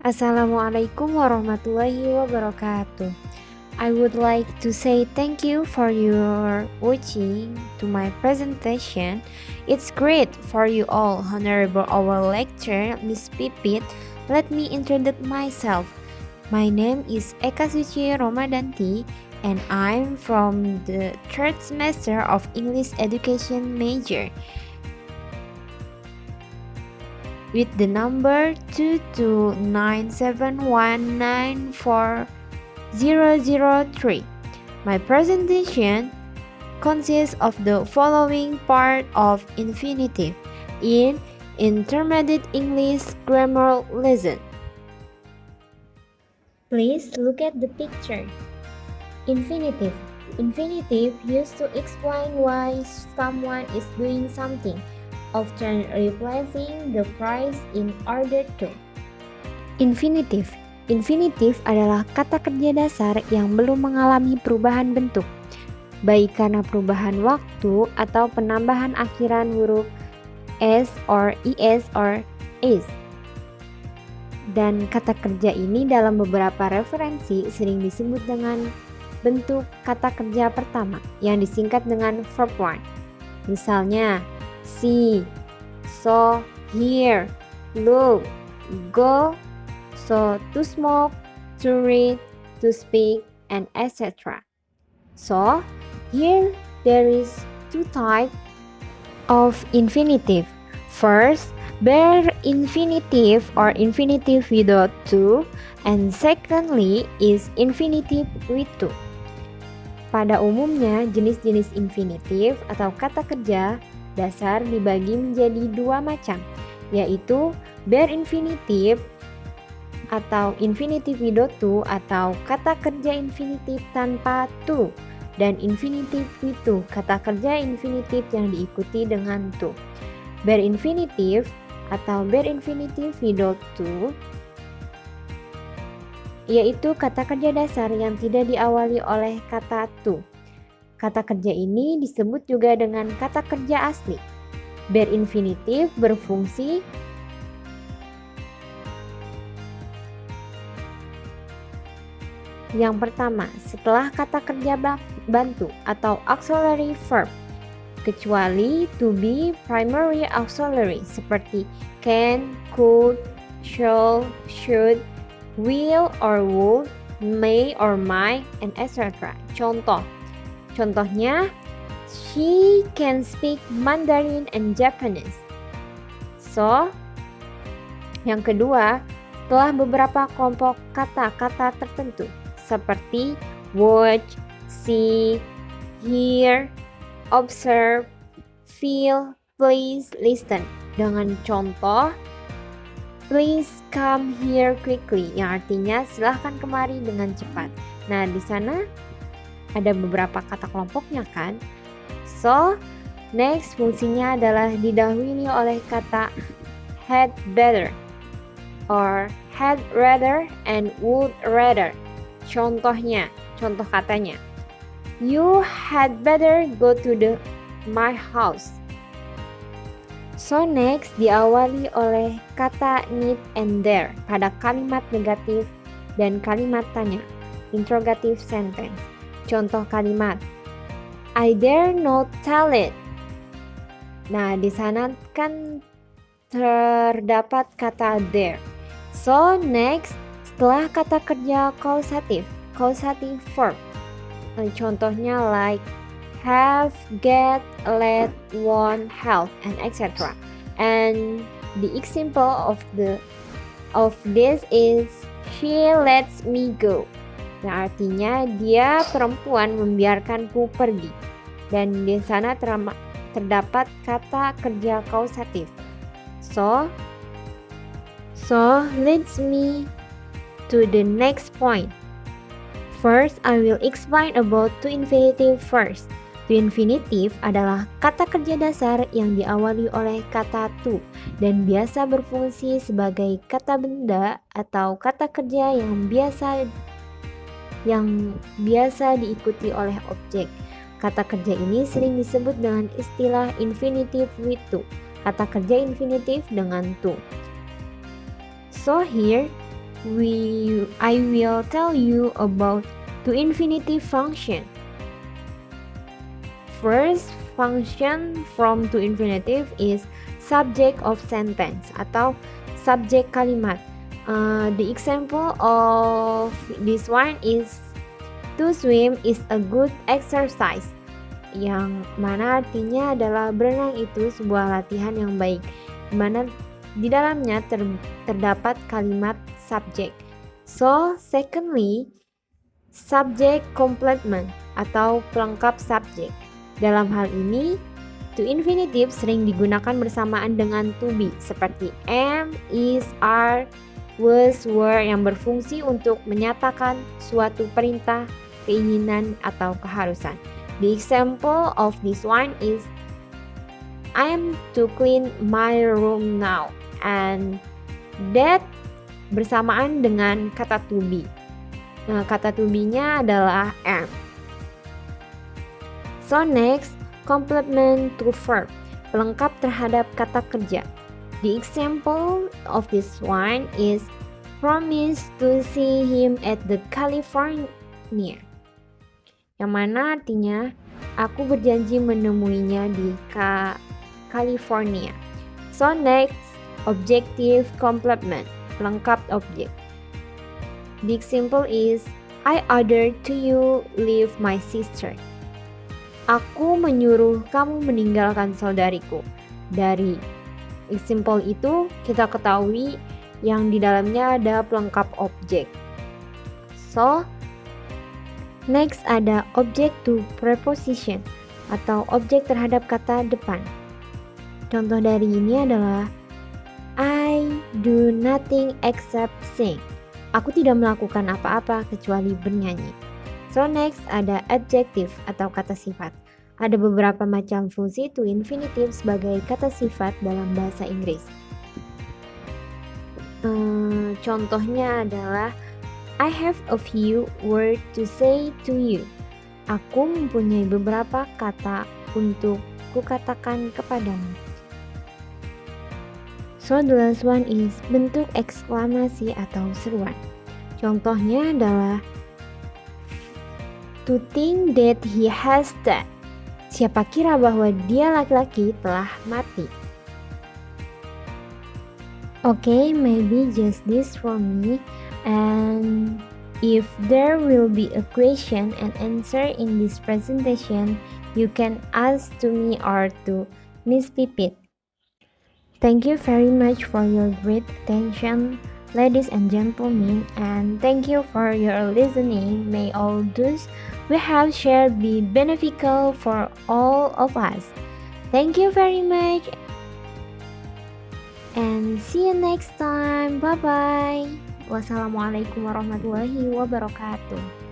Assalamualaikum warahmatullahi wabarakatuh. I would like to say thank you for your watching to my presentation. It's great for you all, Honorable our lecturer, Miss Pipit. Let me introduce myself. My name is Eka Suci Romadanti and I'm from the third semester of English Education major with the number 22971940003. My presentation consists of the following part of infinitive in intermediate English grammar lesson. Please look at the picture. Infinitive. Infinitive used to explain why someone is doing something, often replacing the phrase in order to. Infinitive. Infinitive adalah kata kerja dasar yang belum mengalami perubahan bentuk, baik karena perubahan waktu atau penambahan akhiran huruf s or es or is. Dan kata kerja ini dalam beberapa referensi sering disebut dengan bentuk kata kerja pertama yang disingkat dengan verb 1. Misalnya, see, saw, hear, look, go, so to smoke, to read, to speak, and etc. So, here there is two types of infinitive. First, bare infinitive or infinitive without to, and secondly is infinitive with to. Pada umumnya, jenis-jenis infinitif atau kata kerja dasar dibagi menjadi dua macam, yaitu bare infinitive atau infinitive without to atau kata kerja infinitif tanpa to, dan infinitive with to, kata kerja infinitif yang diikuti dengan to. Bare infinitive atau bare infinitive without to yaitu kata kerja dasar yang tidak diawali oleh kata to. Kata kerja ini disebut juga dengan kata kerja asli. Bare infinitive berfungsi yang pertama setelah kata kerja bantu atau auxiliary verb, kecuali to be primary auxiliary seperti can, could, shall, should, will or would, may or might, and etc. Contohnya, she can speak Mandarin and Japanese. So, yang kedua, setelah beberapa kelompok kata-kata tertentu seperti watch, see, hear, observe, feel, please, listen. Dengan contoh, please come here quickly, yang artinya silahkan kemari dengan cepat. Nah, di sana ada beberapa kata kelompoknya kan? So, next fungsinya adalah didahului oleh kata had better or had rather and would rather. Contoh katanya, you had better go to my house. So next diawali oleh kata need and there pada kalimat negatif dan kalimat tanya, interrogative sentence. Contoh kalimat, I dare not tell it. Nah, di sana kan terdapat kata there. So next, setelah kata kerja causative verb. Contohnya like have, get, let, want, help, and etc. And the example of this is she lets me go. Yang artinya dia perempuan membiarkanku pergi. Dan di sana terdapat kata kerja causative. So leads me to the next point. First, I will explain about to infinitive first. To infinitive adalah kata kerja dasar yang diawali oleh kata to dan biasa berfungsi sebagai kata benda atau kata kerja yang biasa diikuti oleh objek. Kata kerja ini sering disebut dengan istilah infinitive with to, kata kerja infinitif dengan to. So here, I will tell you about to infinitive function. First function from to infinitive is subject of sentence atau subjek kalimat. The example of this one is to swim is a good exercise, yang mana artinya adalah berenang itu sebuah latihan yang baik, dimana di dalamnya terdapat kalimat subjek. So, secondly, subject complement atau pelengkap subjek. Dalam hal ini, to infinitive sering digunakan bersamaan dengan to be seperti am, is, are, was, were yang berfungsi untuk menyatakan suatu perintah, keinginan, atau keharusan. The example of this one is I am to clean my room now, and that bersamaan dengan kata to be. Nah, kata to be-nya adalah am. So next, complement to verb, pelengkap terhadap kata kerja. The example of this one is promise to see him at the California, yang mana artinya aku berjanji menemuinya di California. So next, objective complement, pelengkap objek. The example is I order to you leave my sister. Aku menyuruh kamu meninggalkan saudariku. Dari example itu kita ketahui yang di dalamnya ada pelengkap objek. So, next ada object to preposition atau objek terhadap kata depan. Contoh dari ini adalah I do nothing except sing. Aku tidak melakukan apa-apa kecuali bernyanyi. So next ada adjective atau kata sifat. Ada beberapa macam fungsi to infinitive sebagai kata sifat dalam bahasa Inggris. Contohnya adalah I have a few words to say to you. Aku mempunyai beberapa kata untuk kukatakan kepadamu. So the last one is bentuk eksklamasi atau seruan. Contohnya adalah to think that he has died. Siapa kira bahwa dia laki-laki telah mati. Okay, maybe just this for me. And if there will be a question and answer in this presentation, you can ask to me or to Miss Pipit. Thank you very much for your great attention, ladies and gentlemen, and thank you for your listening. May all those we have shared be beneficial for all of us. Thank you very much, and see you next time. Bye bye. Wassalamualaikum warahmatullahi wabarakatuh.